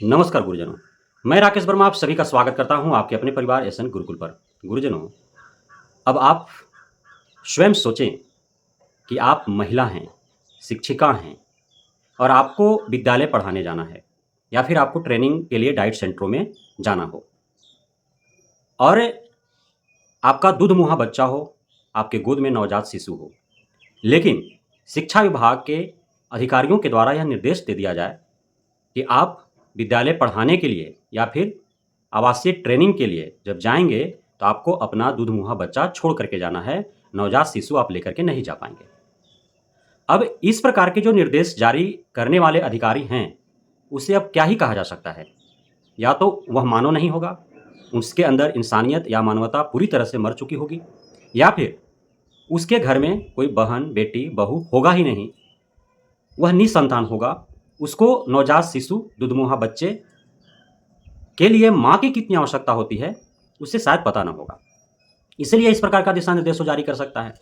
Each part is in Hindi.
नमस्कार गुरुजनों। मैं राकेश वर्मा आप सभी का स्वागत करता हूं आपके अपने परिवार एसएन गुरुकुल पर। गुरुजनों, अब आप स्वयं सोचें कि आप महिला हैं, शिक्षिका हैं और आपको विद्यालय पढ़ाने जाना है या फिर आपको ट्रेनिंग के लिए डाइट सेंटरों में जाना हो और आपका दूध-मुहा बच्चा हो, आपके गोद में नवजात शिशु हो। लेकिन शिक्षा विभाग के अधिकारियों के द्वारा यह निर्देश दे दिया जाए कि आप विद्यालय पढ़ाने के लिए या फिर आवासीय ट्रेनिंग के लिए जब जाएँगे, तो आपको अपना दूध-मुहा बच्चा छोड़ कर के जाना है, नवजात शिशु आप लेकर के नहीं जा पाएँगे। अब इस प्रकार के जो निर्देश जारी करने वाले अधिकारी हैं, उसे अब क्या ही कहा जा सकता है? या तो वह मानव नहीं होगा, उसके अंदर इंसानियत या मानवता पूरी तरह से मर चुकी होगी, या फिर उसके घर में कोई बहन, बेटी, बहू होगा ही नहीं, वह निसंतान होगा। उसको नवजात शिशु, दूध-मुहा बच्चे के लिए माँ की कितनी आवश्यकता होती है, उसे शायद पता ना होगा। इसलिए इस प्रकार का दिशा निर्देश वो जारी कर सकता है।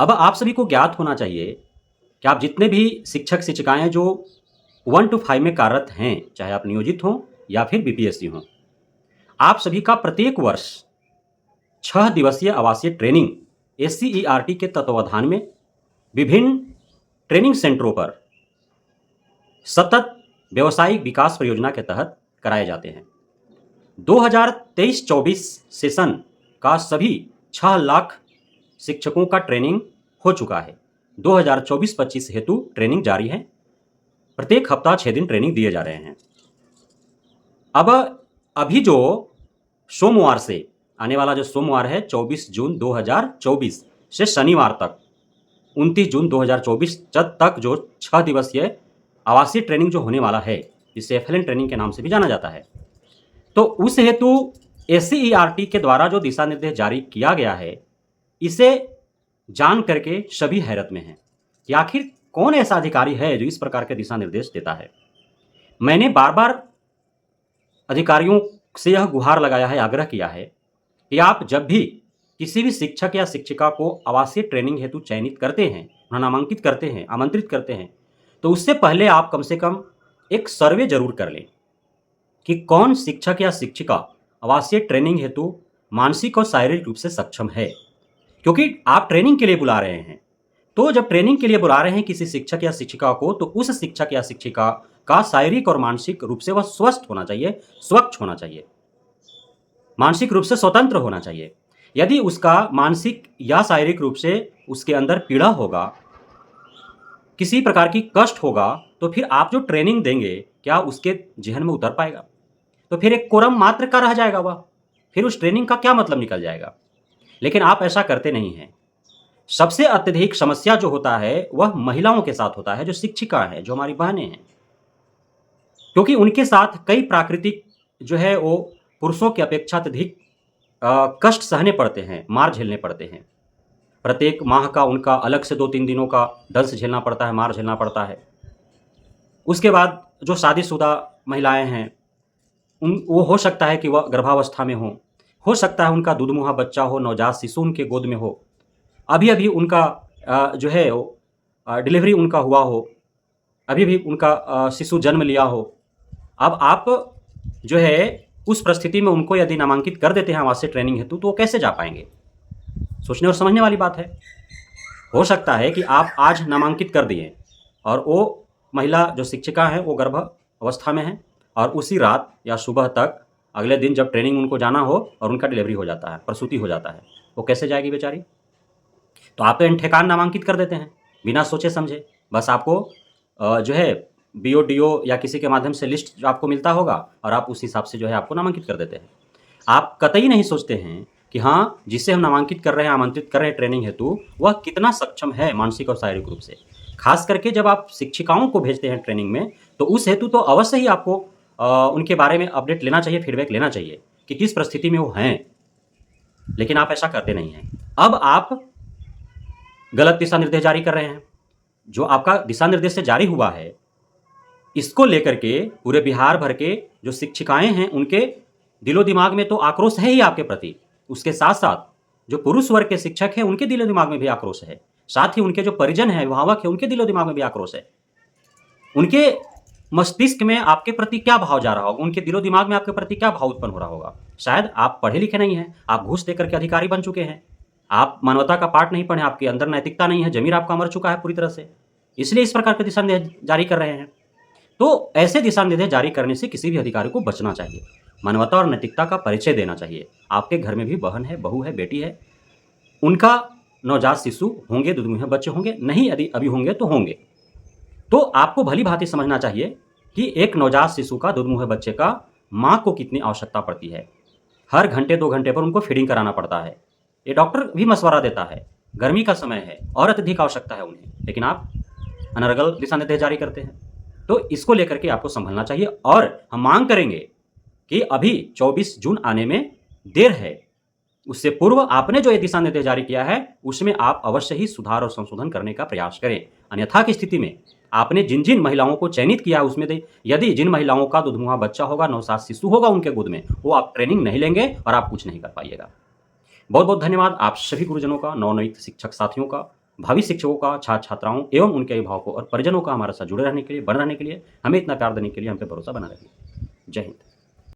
अब आप सभी को ज्ञात होना चाहिए कि आप जितने भी शिक्षक-शिक्षिकाएँ जो 1 to 5 में कार्यरत हैं, चाहे आप नियोजित हों या फिर बीपीएससी हों, आप सभी का प्रत्येक वर्ष 6 दिवसीय आवासीय ट्रेनिंग एससीईआरटी के तत्वावधान में विभिन्न ट्रेनिंग सेंटरों पर सतत व्यावसायिक विकास परियोजना के तहत कराए जाते हैं। 2023-24 सेशन का सभी 6 लाख शिक्षकों का ट्रेनिंग हो चुका है। 2024-25 हेतु ट्रेनिंग जारी है। प्रत्येक हफ्ता 6 दिन ट्रेनिंग दिए जा रहे हैं। अब अभी जो सोमवार से आने वाला जो सोमवार है 24 जून 2024 से शनिवार तक 29 जून 2024 तक जो 6 दिवसीय आवासीय ट्रेनिंग जो होने वाला है, जिसे एफएलएन ट्रेनिंग के नाम से भी जाना जाता है, तो उस हेतु एससीईआरटी के द्वारा जो दिशा निर्देश जारी किया गया है, इसे जान करके सभी हैरत में हैं कि आखिर कौन ऐसा अधिकारी है जो इस प्रकार के दिशा निर्देश देता है। मैंने बार-बार अधिकारियों से यह गुहार लगाया है, आग्रह किया है कि आप जब भी किसी भी शिक्षक या शिक्षिका को आवासीय ट्रेनिंग हेतु चयनित करते हैं, उन्हें नामांकित करते हैं, आमंत्रित करते हैं, तो उससे पहले आप कम से कम एक सर्वे जरूर कर लें कि कौन शिक्षक या शिक्षिका आवासीय ट्रेनिंग हेतु मानसिक और शारीरिक रूप से सक्षम है। क्योंकि आप ट्रेनिंग के लिए बुला रहे हैं, तो जब ट्रेनिंग के लिए बुला रहे हैं किसी शिक्षक या शिक्षिका को, तो उस शिक्षक या शिक्षिका का शारीरिक और मानसिक रूप से वह स्वस्थ होना चाहिए, स्वच्छ होना चाहिए, मानसिक रूप से स्वतंत्र होना चाहिए। यदि उसका मानसिक या शारीरिक रूप से उसके अंदर पीड़ा होगा, किसी प्रकार की कष्ट होगा, तो फिर आप जो ट्रेनिंग देंगे, क्या उसके ज़हन में उतर पाएगा? तो फिर एक कोरम मात्र का रह जाएगा वह। फिर उस ट्रेनिंग का क्या मतलब निकल जाएगा? लेकिन आप ऐसा करते नहीं हैं। सबसे अत्यधिक समस्या जो होता है, वह महिलाओं के साथ होता है, जो शिक्षिका हैं, जो हमारी बहनें हैं। क्योंकि उनके साथ कई प्राकृतिक जो है वो पुरुषों की अपेक्षा अत्यधिक कष्ट सहने पड़ते हैं, मार झेलने पड़ते हैं। प्रत्येक माह का उनका अलग से 2-3 दिनों का दंश झेलना पड़ता है, मार झेलना पड़ता है। उसके बाद जो शादीशुदा महिलाएँ हैं, वो हो सकता है कि वह गर्भावस्था में हों, हो सकता है उनका दूध-मुहा बच्चा हो, नवजात शिशु उनके गोद में हो, अभी-अभी उनका जो है वो डिलीवरी उनका हुआ हो, अभी-अभी उनका शिशु जन्म लिया हो। अब आप जो है उस परिस्थिति में उनको यदि नामांकित कर देते हैं आवासीय ट्रेनिंग हेतु, तो वो कैसे जा पाएँगे? सोचने और समझने वाली बात है। हो सकता है कि आप आज नामांकित कर दिए और वो महिला जो शिक्षिका हैं, वो गर्भ अवस्था में हैं और उसी रात या सुबह तक अगले दिन जब ट्रेनिंग उनको जाना हो और उनका डिलीवरी हो जाता है, प्रसूति हो जाता है, वो कैसे जाएगी बेचारी? तो आप तो एन-ठेकान नामांकित कर देते हैं, बिना सोचे-समझे। बस आपको जो है बीओ-डीओ या किसी के माध्यम से लिस्ट जो आपको मिलता होगा और आप उस हिसाब से जो है आपको नामांकित कर देते हैं। आप कतई नहीं सोचते हैं कि हाँ, जिसे हम नामांकित कर रहे हैं, आमंत्रित कर रहे हैं ट्रेनिंग हेतु, वह कितना सक्षम है मानसिक और शारीरिक रूप से। खास करके जब आप शिक्षिकाओं को भेजते हैं ट्रेनिंग में, तो उस हेतु तो अवश्य ही आपको उनके बारे में अपडेट लेना चाहिए, फीडबैक लेना चाहिए कि किस परिस्थिति में वो हैं। लेकिन आप ऐसा करते नहीं हैं। अब आप गलत दिशा निर्देश जारी कर रहे हैं। जो आपका दिशा निर्देश से जारी हुआ है, इसको लेकर के पूरे बिहार भर के जो शिक्षिकाएँ हैं, उनके दिलो-दिमाग में तो आक्रोश है ही आपके प्रति। उसके साथ-साथ जो पुरुष वर्ग के शिक्षक हैं, उनके दिलो-दिमाग में भी आक्रोश है। साथ ही उनके जो परिजन हैं, अभिभावक हैं, उनके दिलो-दिमाग में भी आक्रोश है। उनके मस्तिष्क में आपके प्रति क्या भाव जा रहा होगा, उनके दिलो दिमाग में आपके प्रति क्या भाव उत्पन्न हो रहा होगा। शायद आप पढ़े लिखे नहीं हैं, आप घूस देकर के अधिकारी बन चुके हैं, आप मानवता का पाठ नहीं पढ़े, आपके अंदर नैतिकता नहीं है, ज़मीर आपका मर चुका है पूरी तरह से, इसलिए इस प्रकार के दिशा निर्देश जारी कर रहे हैं। तो ऐसे दिशा निर्देश जारी करने से किसी भी अधिकारी को बचना चाहिए, मानवता और नैतिकता का परिचय देना चाहिए। आपके घर में भी बहन है, बहू है, बेटी है, उनका नवजात शिशु होंगे, दुधमुहे बच्चे होंगे, नहीं यदि अभी होंगे तो होंगे, तो आपको भली-भांति समझना चाहिए कि एक नवजात शिशु का, दुधमुहे बच्चे का माँ को कितनी आवश्यकता पड़ती है। हर घंटे 2 घंटे पर उनको फीडिंग कराना पड़ता है। ये डॉक्टर भी मशवरा देता है, गर्मी का समय है और अत्यधिक आवश्यकता है उन्हें, लेकिन आप अनर्गल दिशा निर्देश जारी करते हैं। तो इसको लेकर के आपको संभलना चाहिए और हम मांग करेंगे कि अभी 24 जून आने में देर है, उससे पूर्व आपने जो ये दिशा निर्देश जारी किया है उसमें आप अवश्य ही सुधार और संशोधन करने का प्रयास करें। अन्यथा की स्थिति में आपने जिन जिन महिलाओं को चयनित किया उसमें यदि जिन महिलाओं का दुधमुहा बच्चा होगा, नवजात शिशु होगा उनके गोद में, वो आप ट्रेनिंग नहीं लेंगे और आप कुछ नहीं कर पाइएगा। बहुत बहुत धन्यवाद आप सभी गुरुजनों का, नवनियुक्त शिक्षक साथियों का, भावी शिक्षकों का, छात्र छात्राओं एवं उनके अभिभावकों और परिजनों का हमारे साथ जुड़े रहने के लिए, बने रहने के लिए, हमें इतना प्यार देने के लिए, हम पे भरोसा बना रखिए। जय हिंद।